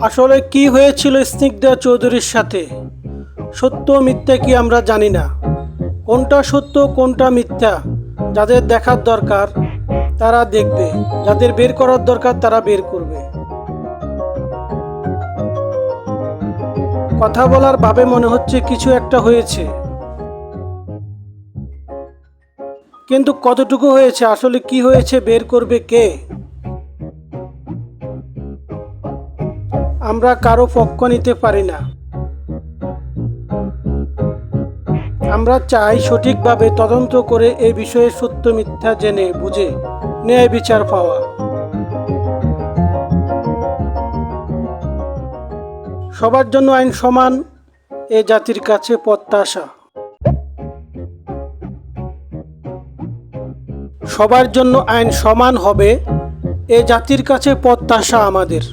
আসলে কি হয়েছিল স্নিগ্ধা চৌধুরীর সাথে? সত্য মিথ্যা কি আমরা জানি না। কোনটা সত্য কোনটা মিথ্যা যাদের দেখার দরকার তারা দেখবে, যাদের বের করার দরকার তারা বের করবে। কথা বলার ভাবে মনে হচ্ছে কিছু একটা হয়েছে, কিন্তু কতটুকু হয়েছে, আসলে কি হয়েছে বের করবে কে? আমরা কারো পক্ষ নিতে পারি না। আমরা চাই সঠিকভাবে তদন্ত করে এই বিষয়ে সত্য মিথ্যা জেনে বুঝে ন্যায় বিচার পাওয়া। সবার জন্য আইন সমান, এ জাতির কাছে প্রত্যাশা। সবার জন্য আইন সমান হবে, এ জাতির কাছে প্রত্যাশা আমাদের।